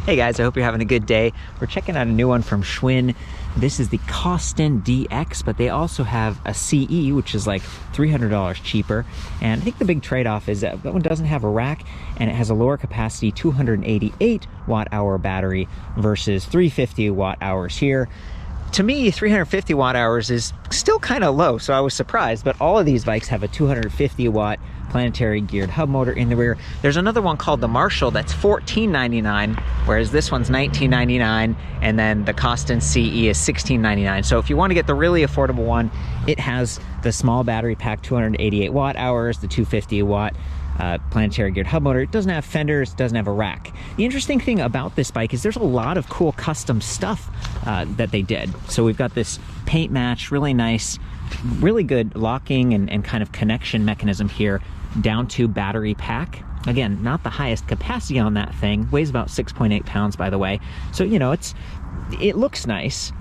Hey guys, I hope you're having a good day. We're checking out a new one from Schwinn. This is the Costin DX, but they also have a CE, which is like $300 cheaper. And I think the big trade-off is that one doesn't have a rack, and it has a lower capacity 288 watt-hour battery versus 350 watt-hours here. To me, 350 watt-hours is still kind of low, so I was surprised, but all of these bikes have a 250 watt planetary geared hub motor in the rear. There's another one called the Marshall that's $14.99, whereas this one's $19.99, and then the Costin CE is $16.99. So if you want to get the really affordable one, it has the small battery pack, 288 watt-hours, the 250 watt planetary geared hub motor. It doesn't have fenders, doesn't have a rack. The interesting thing about this bike is there's a lot of cool custom stuff that they did. So we've got this paint match, really nice, really good locking and kind of connection mechanism here down to battery pack. Again, not the highest capacity on that thing, weighs about 6.8 pounds, by the way. So, you know, it looks nice.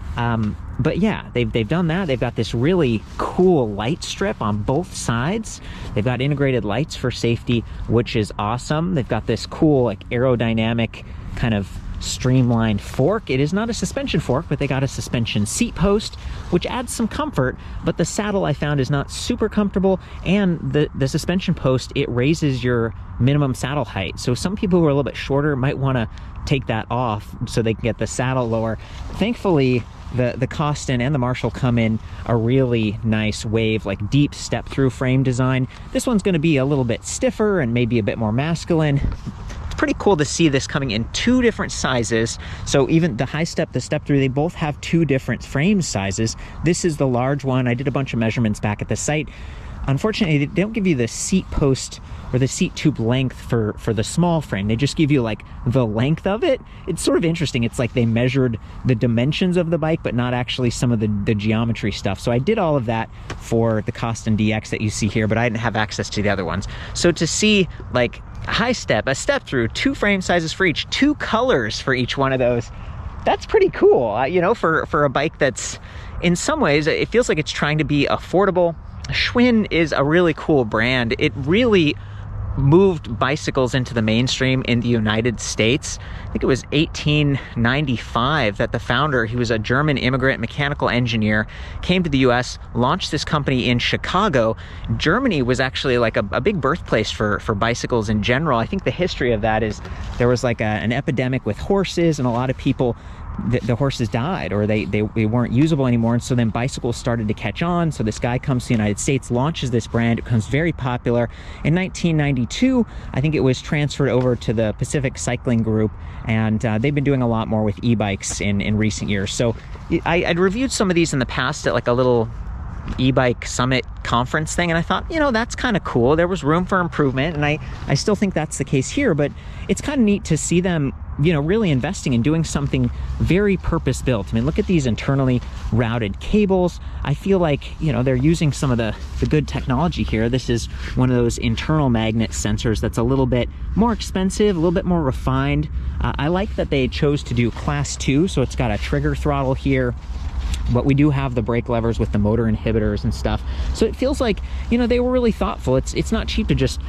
But yeah, they've done that. They've got this really cool light strip on both sides. They've got integrated lights for safety, which is awesome. They've got this cool, like, aerodynamic kind of streamlined fork. It is not a suspension fork, but they got a suspension seat post, which adds some comfort, but the saddle I found is not super comfortable, and the suspension post, it raises your minimum saddle height. So some people who are a little bit shorter might want to take that off so they can get the saddle lower. Thankfully, the Costin and the Marshall come in a really nice wave, like deep step-through frame design. This one's going to be a little bit stiffer and maybe a bit more masculine. It's pretty cool to see this coming in two different sizes. So even the high step, the step through, they both have two different frame sizes. This is the large one. I did a bunch of measurements back at the site. Unfortunately, they don't give you the seat post or the seat tube length for the small frame. They just give you like the length of it. It's sort of interesting. It's like they measured the dimensions of the bike, but not actually some of the geometry stuff. So I did all of that for the Costin DX that you see here, but I didn't have access to the other ones. So to see like high step, a step through, two frame sizes for each, two colors for each one of those, that's pretty cool. You know, for a bike that's, in some ways, it feels like it's trying to be affordable. Schwinn is a really cool brand. It really moved bicycles into the mainstream in the United States. I think it was 1895 that the founder, he was a German immigrant mechanical engineer, came to the US, launched this company in Chicago. Germany was actually like a big birthplace for bicycles in general. I think the history of that is there was like an epidemic with horses, and a lot of people, the horses died, or they weren't usable anymore, and so then bicycles started to catch on. So this guy comes to the United States, launches this brand, it becomes very popular. In 1992, I think it was transferred over to the Pacific Cycling Group, and they've been doing a lot more with e-bikes in recent years. So I'd reviewed some of these in the past at like a little e-bike summit conference thing, and I thought, you know, that's kind of cool. There was room for improvement, and I still think that's the case here, but it's kind of neat to see them, you know, really investing in doing something very purpose-built. I mean, look at these internally routed cables. I feel like, you know, they're using some of the good technology here. This is one of those internal magnet sensors that's a little bit more expensive, a little bit more refined. I like that they chose to do Class 2, so it's got a trigger throttle here, but we do have the brake levers with the motor inhibitors and stuff. So it feels like, you know, they were really thoughtful. It's not cheap to just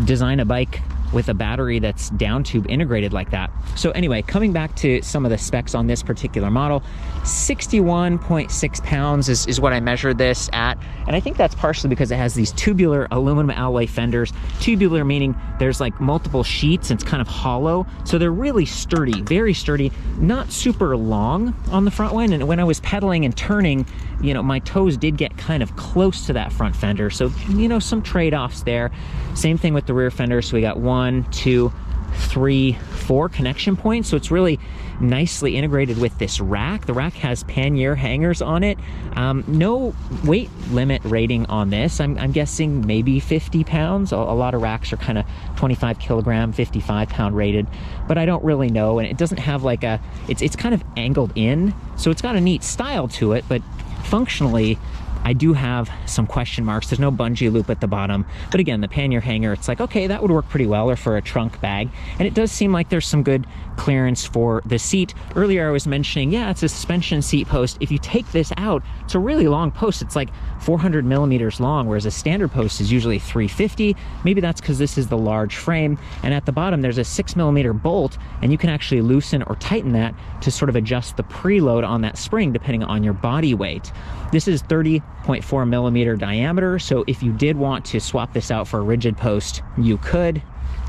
design a bike with a battery that's down tube integrated like that. So anyway, coming back to some of the specs on this particular model, 61.6 pounds is what I measured this at. And I think that's partially because it has these tubular aluminum alloy fenders. Tubular meaning there's like multiple sheets and it's kind of hollow. So they're really sturdy, very sturdy, not super long on the front one. And when I was pedaling and turning, you know, my toes did get kind of close to that front fender. So, you know, some trade-offs there. Same thing with the rear fender. So we got 1, 2, 3, 4 connection points. So it's really nicely integrated with this rack. The rack has pannier hangers on it. No weight limit rating on this. I'm guessing maybe 50 pounds. A lot of racks are kind of 25 kilogram, 55 pound rated, but I don't really know. And it doesn't have like it's kind of angled in. So it's got a neat style to it, but functionally, I do have some question marks. There's no bungee loop at the bottom, but again, the pannier hanger, it's like, okay, that would work pretty well, or for a trunk bag. And it does seem like there's some good clearance for the seat. Earlier I was mentioning, yeah, it's a suspension seat post. If you take this out, it's a really long post. It's like 400 millimeters long, whereas a standard post is usually 350. Maybe that's because this is the large frame. And at the bottom, there's a 6 millimeter bolt, and you can actually loosen or tighten that to sort of adjust the preload on that spring depending on your body weight. This is 30.4 millimeter diameter, so if you did want to swap this out for a rigid post, you could.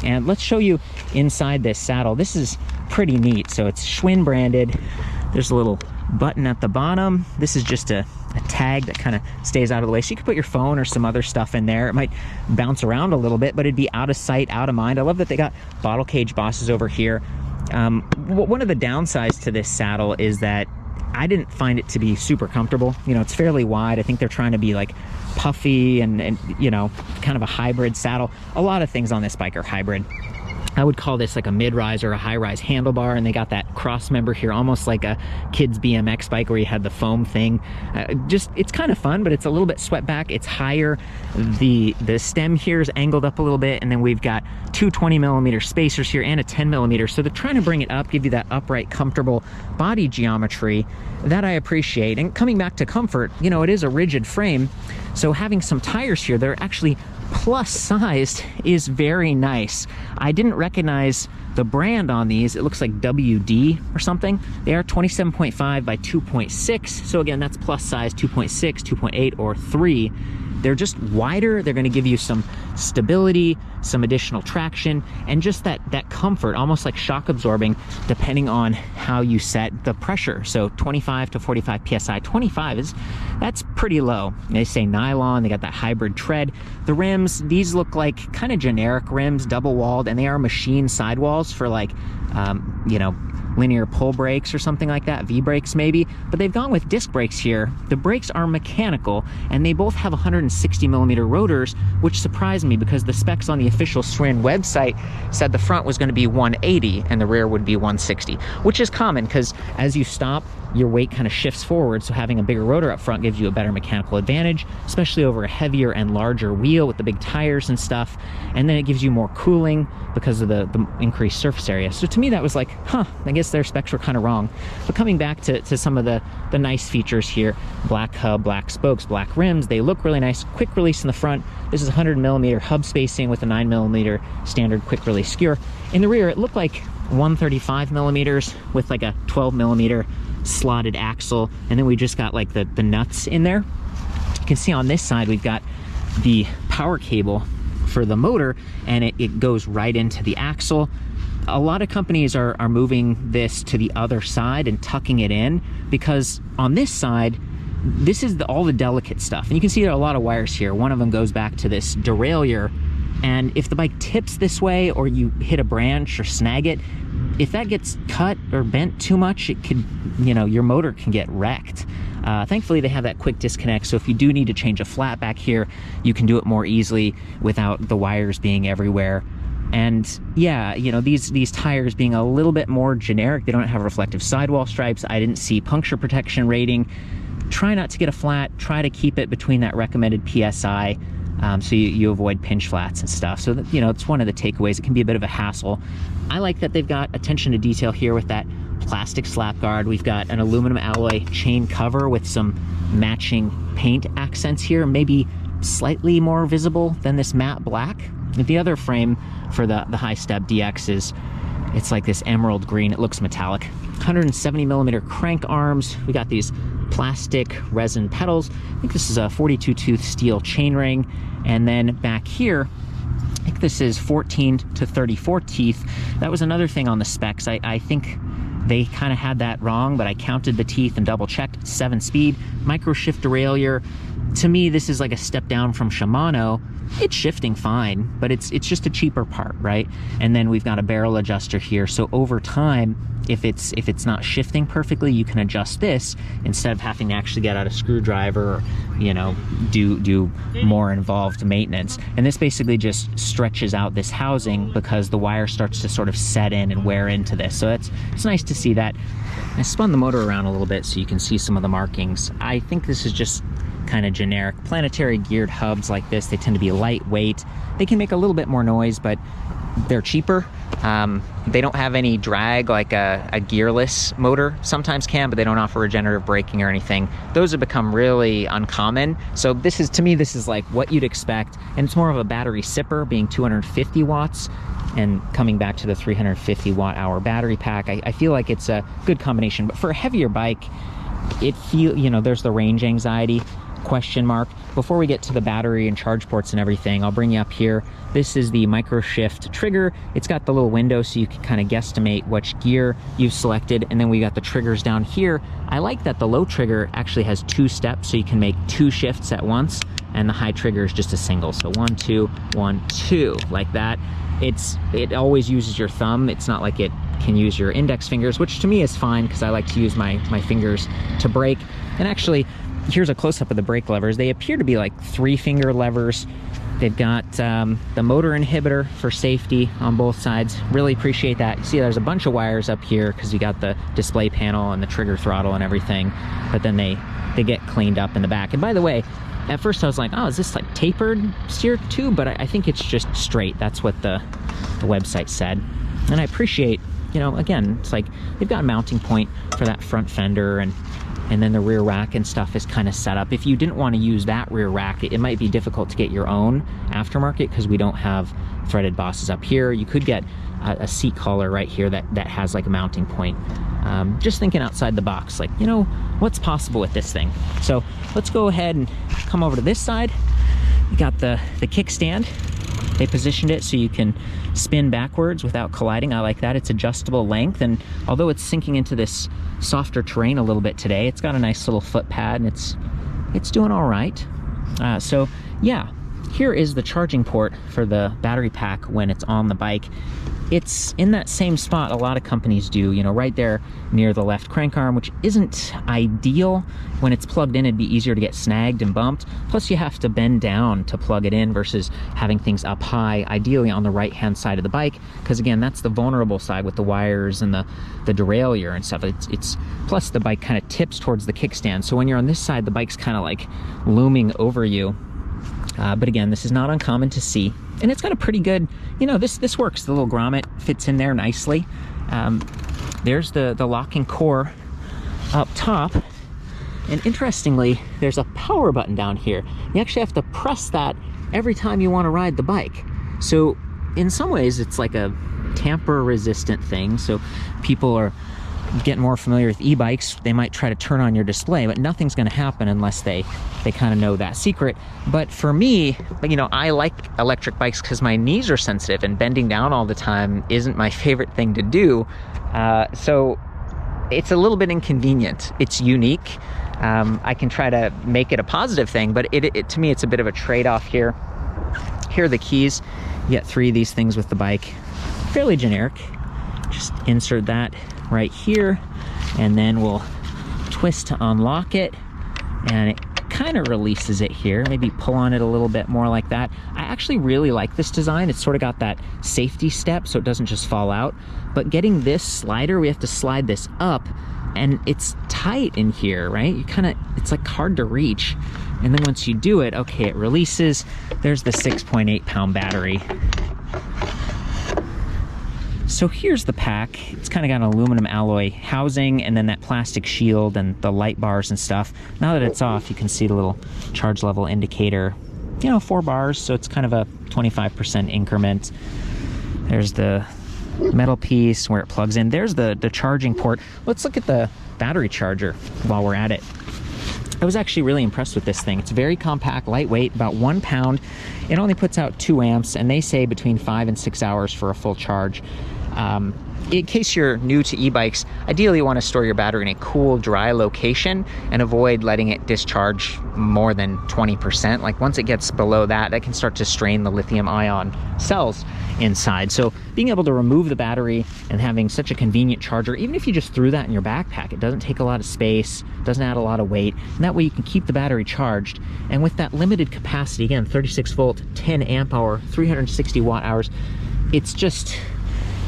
And let's show you inside this saddle. This is pretty neat. So it's Schwinn branded. There's a little button at the bottom. This is just a tag that kind of stays out of the way. So you could put your phone or some other stuff in there. It might bounce around a little bit, but it'd be out of sight, out of mind. I love that they got bottle cage bosses over here. One of the downsides to this saddle is that I didn't find it to be super comfortable. You know, it's fairly wide. I think they're trying to be like puffy and you know, kind of a hybrid saddle. A lot of things on this bike are hybrid. I would call this like a mid-rise or a high-rise handlebar, and they got that cross member here, almost like a kid's BMX bike where you had the foam thing. It's kind of fun, but it's a little bit swept back. It's higher. The stem here is angled up a little bit, and then we've got two 20 millimeter spacers here and a 10 millimeter. So they're trying to bring it up, give you that upright, comfortable body geometry that I appreciate. And coming back to comfort, you know, it is a rigid frame, so having some tires here, they're actually plus sized, is very nice. I didn't recognize the brand on these. It looks like WD or something. They are 27.5 by 2.6. So again, that's plus size 2.6, 2.8, or 3. They're just wider. They're going to give you some stability, some additional traction, and just that comfort, almost like shock absorbing, depending on how you set the pressure. So 25 to 45 psi. 25 that's pretty low. They say nylon. They got that hybrid tread. The rims, these look like kind of generic rims, double walled, and they are machine sidewalls for like you know, linear pull brakes or something like that, V brakes maybe, but they've gone with disc brakes here. The brakes are mechanical, and they both have 160 millimeter rotors, which surprised me because the specs on the official Schwinn website said the front was going to be 180 and the rear would be 160, which is common because as you stop, your weight kind of shifts forward, so having a bigger rotor up front gives you a better mechanical advantage, especially over a heavier and larger wheel with the big tires and stuff. And then it gives you more cooling because of the increased surface area. So to me that was like, huh, I guess their specs were kind of wrong. But coming back to some of the nice features here, black hub, black spokes, black rims, they look really nice. Quick release in the front. This is 100 millimeter hub spacing with a 9 millimeter standard quick release skewer. In the rear, it looked like 135 millimeters with like a 12 millimeter slotted axle, and then we just got like the nuts in there. You can see on this side we've got the power cable for the motor, and it goes right into the axle. A lot of companies are moving this to the other side and tucking it in, because on this side, this is all the delicate stuff. And you can see there are a lot of wires here. One of them goes back to this derailleur, and if the bike tips this way or you hit a branch or snag it, if that gets cut or bent too much, it could, you know, your motor can get wrecked. Thankfully, they have that quick disconnect, so if you do need to change a flat back here, you can do it more easily without the wires being everywhere. And yeah, you know, these tires being a little bit more generic, they don't have reflective sidewall stripes. I didn't see puncture protection rating. Try not to get a flat. Try to keep it between that recommended PSI. So you avoid pinch flats and stuff. So that, you know, it's one of the takeaways. It can be a bit of a hassle. I like that they've got attention to detail here with that plastic slap guard. We've got an aluminum alloy chain cover with some matching paint accents here, maybe slightly more visible than this matte black. The other frame for the High Step DX it's like this emerald green. It looks metallic. 170 millimeter crank arms. We got these plastic resin pedals. I think this is a 42 tooth steel chainring. And then back here, I think this is 14 to 34 teeth. That was another thing on the specs. I think they kind of had that wrong, but I counted the teeth and double checked. 7-speed, micro shift derailleur. To me, this is like a step down from Shimano. It's shifting fine, but it's just a cheaper part, right? And then we've got a barrel adjuster here. So over time, if it's not shifting perfectly, you can adjust this instead of having to actually get out a screwdriver or, you know, do more involved maintenance. And this basically just stretches out this housing because the wire starts to sort of set in and wear into this. So it's nice to see that. I spun the motor around a little bit so you can see some of the markings. I think this is just kind of generic. Planetary geared hubs like this, they tend to be lightweight. They can make a little bit more noise, but they're cheaper. They don't have any drag like a gearless motor sometimes can, but they don't offer regenerative braking or anything. Those have become really uncommon. So this is, to me, this is like what you'd expect. And it's more of a battery sipper, being 250 watts and coming back to the 350 watt hour battery pack. I feel like it's a good combination, but for a heavier bike, there's the range anxiety question mark. Before we get to the battery and charge ports and everything, I'll bring you up here. This is the micro shift trigger. It's got the little window so you can kind of guesstimate which gear you've selected, and then we got the triggers down here. I like that the low trigger actually has 2 steps, so you can make 2 shifts at once, and the high trigger is just a single, so 1 2 1 2, like that. It always uses your thumb. It's not like it can use your index fingers, which to me is fine because I like to use my fingers to brake. And actually, here's a close-up of the brake levers. They appear to be like 3-finger levers. They've got the motor inhibitor for safety on both sides. Really appreciate that. You see there's a bunch of wires up here because you got the display panel and the trigger throttle and everything, but then they get cleaned up in the back. And by the way, at first I was like, oh, is this like tapered steer tube? But I think it's just straight. That's what the website said. And I appreciate, again, it's like they've got a mounting point for that front fender, and then the rear rack and stuff is kind of set up. If you didn't want to use that rear rack, it might be difficult to get your own aftermarket because we don't have threaded bosses up here. You could get a seat collar right here that has like a mounting point. Just thinking outside the box, like, what's possible with this thing? So let's go ahead and come over to this side. You got the kickstand. They positioned it so you can spin backwards without colliding. I like that. It's adjustable length, and although it's sinking into this softer terrain a little bit today, it's got a nice little foot pad, and it's doing all right. So yeah, here is the charging port for the battery pack when it's on the bike. It's in that same spot a lot of companies do, right there near the left crank arm, which isn't ideal. When it's plugged in, it'd be easier to get snagged and bumped. Plus you have to bend down to plug it in versus having things up high, ideally on the right-hand side of the bike, because again, that's the vulnerable side with the wires and the derailleur and stuff. It's plus the bike kind of tips towards the kickstand. So when you're on this side, the bike's kind of like looming over you. But again, this is not uncommon to see. And it's got a pretty good, this works. The little grommet fits in there nicely. There's the locking core up top. And interestingly, there's a power button down here. You actually have to press that every time you want to ride the bike. So in some ways, it's like a tamper resistant thing. So people are getting more familiar with e-bikes, they might try to turn on your display, but nothing's going to happen unless they kind of know that secret. But for me, I like electric bikes because my knees are sensitive, and bending down all the time isn't my favorite thing to do. So it's a little bit inconvenient. It's unique. I can try to make it a positive thing, but it to me, it's a bit of a trade-off here. Here are the keys. You get 3 of these things with the bike. Fairly generic. Just insert that right here, and then we'll twist to unlock it, and it kind of releases it here. Maybe pull on it a little bit more like that. I actually really like this design. It's sort of got that safety step so it doesn't just fall out. But getting this slider, we have to slide this up, and it's tight in here, right? It's like hard to reach. And then once you do it, okay, it releases. There's the 6.8 pound battery. So here's the pack. It's kind of got an aluminum alloy housing, and then that plastic shield and the light bars and stuff. Now that it's off, you can see the little charge level indicator. 4 bars, so it's kind of a 25% increment. There's the metal piece where it plugs in. There's the charging port. Let's look at the battery charger while we're at it. I was actually really impressed with this thing. It's very compact, lightweight, about 1 pound. It only puts out 2 amps, and they say between 5 and 6 hours for a full charge. In case you're new to e-bikes, ideally you want to store your battery in a cool, dry location and avoid letting it discharge more than 20%. Like once it gets below that can start to strain the lithium-ion cells inside. So being able to remove the battery and having such a convenient charger, even if you just threw that in your backpack, it doesn't take a lot of space, doesn't add a lot of weight, and that way you can keep the battery charged. And with that limited capacity, again, 36 volt, 10 amp hour, 360 watt hours, it's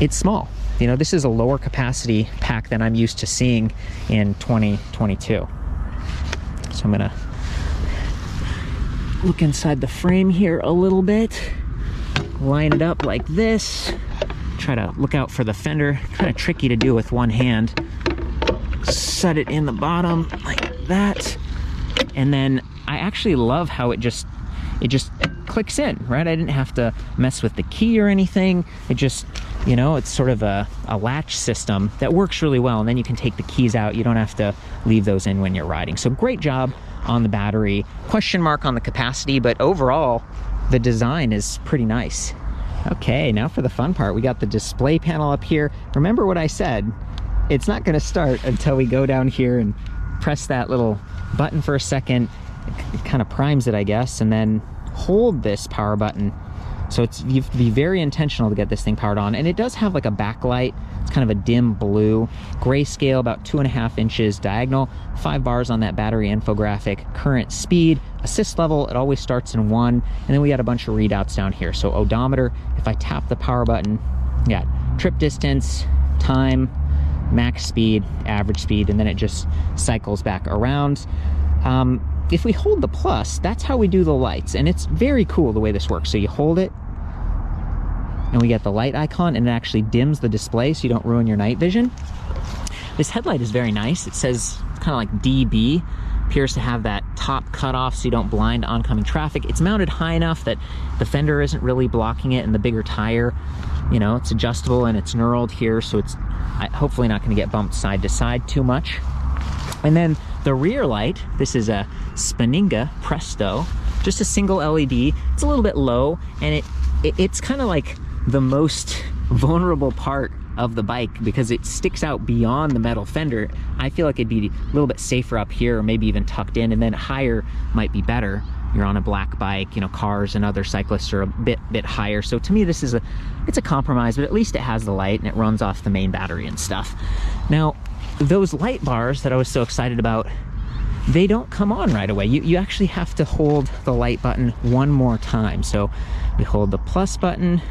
small. This is a lower capacity pack than I'm used to seeing in 2022. So I'm gonna look inside the frame here a little bit. Line it up like this. Try to look out for the fender. Kind of tricky to do with one hand. Set it in the bottom like that. And then I actually love how it just clicks in, right? I didn't have to mess with the key or anything. It just, you know, it's sort of a latch system that works really well. And then you can take the keys out. You don't have to leave those in when you're riding. So great job on the battery. Question mark on the capacity, but overall, the design is pretty nice. Okay, now for the fun part. We got the display panel up here. Remember what I said, it's not gonna start until we go down here and press that little button for a second. It kind of primes it, I guess, and then hold this power button. So you have to be very intentional to get this thing powered on. And it does have like a backlight. It's kind of a dim blue, grayscale, about 2.5 inches diagonal, 5 bars on that battery infographic, current speed, assist level, it always starts in 1. And then we got a bunch of readouts down here. So odometer, if I tap the power button, yeah, trip distance, time, max speed, average speed, and then it just cycles back around. If we hold the plus, that's how we do the lights. And it's very cool the way this works. So you hold it, and we get the light icon, and it actually dims the display so you don't ruin your night vision. This headlight is very nice. It says kind of like DB, appears to have that top cut off so you don't blind oncoming traffic. It's mounted high enough that the fender isn't really blocking it, and the bigger tire, you know, it's adjustable and it's knurled here, so it's hopefully not going to get bumped side to side too much. And then the rear light, this is a Spaninga Presto, just a single LED. It's a little bit low, and it's kind of like the most vulnerable part of the bike because it sticks out beyond the metal fender. I feel like it'd be a little bit safer up here, or maybe even tucked in, and then higher might be better. You're on a black bike, you know, cars and other cyclists are a bit higher. So to me, this is it's a compromise, but at least it has the light and it runs off the main battery and stuff. Now, those light bars that I was so excited about, they don't come on right away. You actually have to hold the light button one more time. So we hold the plus button.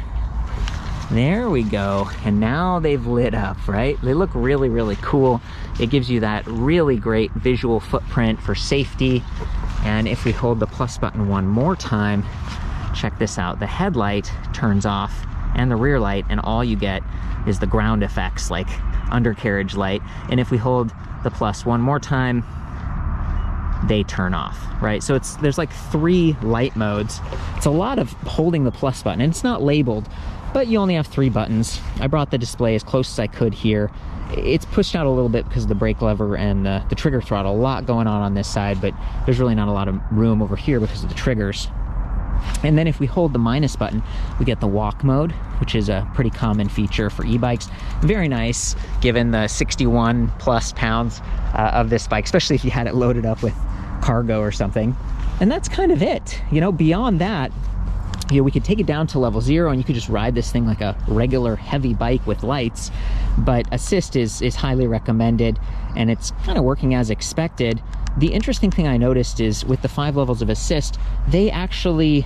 There we go. And now they've lit up, right? They look really, really cool. It gives you that really great visual footprint for safety. And if we hold the plus button one more time, check this out. The headlight turns off and the rear light, and all you get is the ground effects like undercarriage light. And if we hold the plus one more time, they turn off, right? So there's like 3 light modes. It's a lot of holding the plus button, and it's not labeled, but you only have 3 buttons. I brought the display as close as I could here. It's pushed out a little bit because of the brake lever and the trigger throttle. A lot going on this side, but there's really not a lot of room over here because of the triggers. And then if we hold the minus button, we get the walk mode, which is a pretty common feature for e-bikes. Very nice, given the 61 plus pounds of this bike, especially if you had it loaded up with cargo or something. And that's kind of it. You know, beyond that, you know, we could take it down to level 0 and you could just ride this thing like a regular heavy bike with lights, but assist is highly recommended, and it's kind of working as expected. The interesting thing I noticed is with the 5 levels of assist, they actually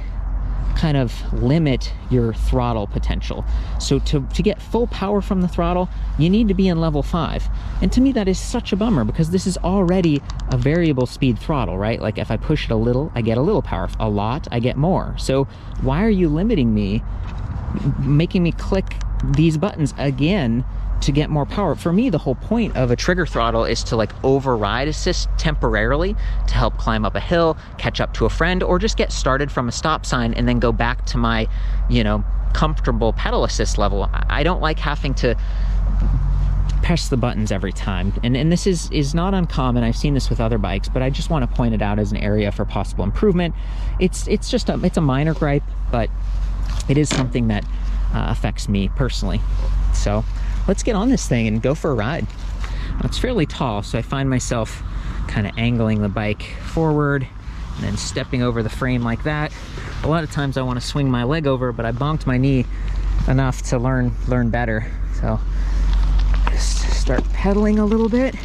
kind of limit your throttle potential. So to get full power from the throttle, you need to be in level 5. And to me, that is such a bummer because this is already a variable speed throttle, right? Like if I push it a little, I get a little power. A lot, I get more. So why are you limiting me, making me click these buttons again to get more power? For me, the whole point of a trigger throttle is to like override assist temporarily to help climb up a hill, catch up to a friend, or just get started from a stop sign and then go back to my, you know, comfortable pedal assist level. I don't like having to press the buttons every time. And this is not uncommon. I've seen this with other bikes, but I just want to point it out as an area for possible improvement. It's a minor gripe, but it is something that affects me personally. So let's get on this thing and go for a ride. It's fairly tall, so I find myself kind of angling the bike forward and then stepping over the frame like that. A lot of times I want to swing my leg over, but I bonked my knee enough to learn better. So just start pedaling a little bit.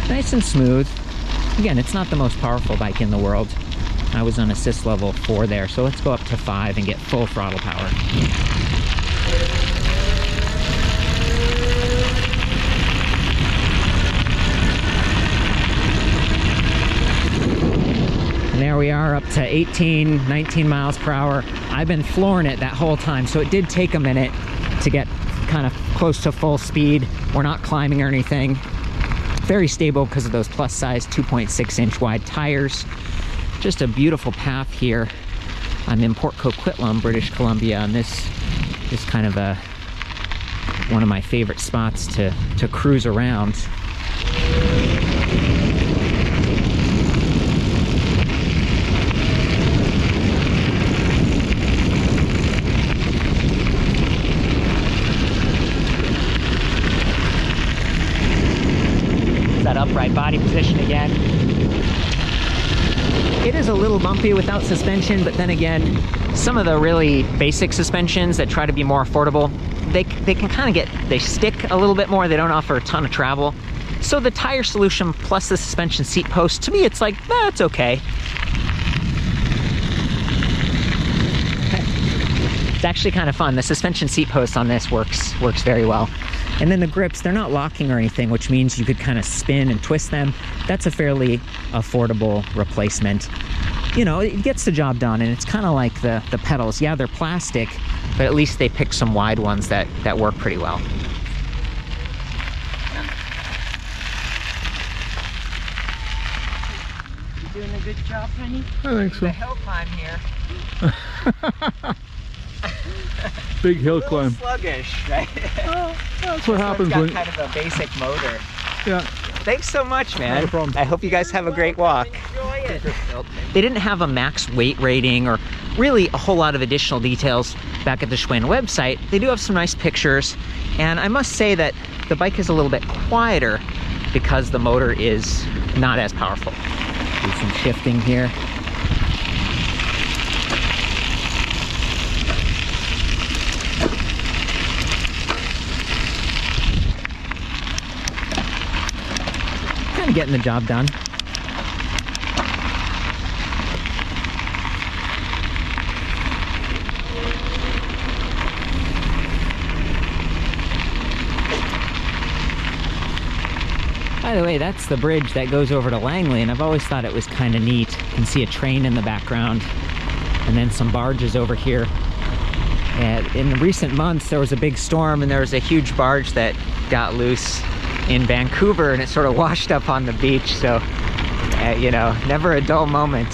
Nice and smooth. Again, it's not the most powerful bike in the world. I was on assist level 4 there, so let's go up to 5 and get full throttle power. And there we are, up to 18, 19 miles per hour. I've been flooring it that whole time, so it did take a minute to get kind of close to full speed. We're not climbing or anything. Very stable because of those plus size 2.6-inch wide tires. Just a beautiful path here. I'm in Port Coquitlam, British Columbia, and this is kind of one of my favorite spots to cruise around. That upright body position again. It is a little bumpy without suspension, but then again, some of the really basic suspensions that try to be more affordable, they can kind of they stick a little bit more. They don't offer a ton of travel. So the tire solution plus the suspension seat post, to me, it's like, it's okay. It's actually kind of fun. The suspension seat post on this works very well. And then the grips, they're not locking or anything, which means you could kind of spin and twist them. That's a fairly affordable replacement. You know, it gets the job done, and it's kind of like the pedals. Yeah, they're plastic, but at least they picked some wide ones that work pretty well. You doing a good job, honey? I think so. The hill climb here. Big hill climb. Sluggish, right? That's what happens got when kind of a basic motor. Yeah. Thanks so much, man. Not a problem. I hope you guys have a great walk. Enjoy it. They didn't have a max weight rating or really a whole lot of additional details back at the Schwinn website. They do have some nice pictures, and I must say that the bike is a little bit quieter because the motor is not as powerful. Do some shifting here. Getting the job done. By the way, that's the bridge that goes over to Langley, and I've always thought it was kind of neat. You can see a train in the background and then some barges over here. And in recent months, there was a big storm and there was a huge barge that got loose in Vancouver, and it sort of washed up on the beach. So, you know, never a dull moment.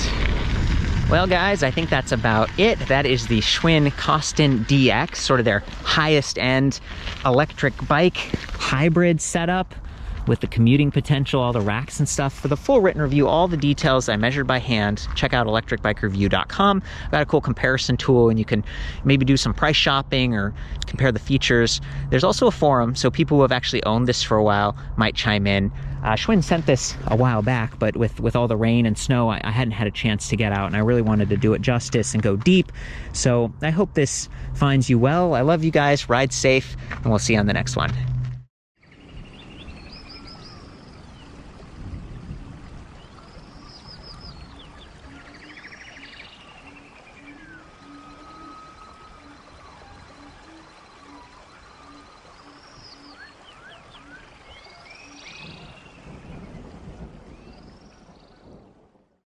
Well, guys, I think that's about it. That is the Schwinn Costin DX, sort of their highest end electric bike hybrid setup with the commuting potential, all the racks and stuff. For the full written review, all the details I measured by hand, check out electricbikereview.com. I've got a cool comparison tool, and you can maybe do some price shopping or compare the features. There's also a forum, so people who have actually owned this for a while might chime in. Schwinn sent this a while back, but with all the rain and snow, I hadn't had a chance to get out, and I really wanted to do it justice and go deep. So I hope this finds you well. I love you guys. Ride safe, and we'll see you on the next one.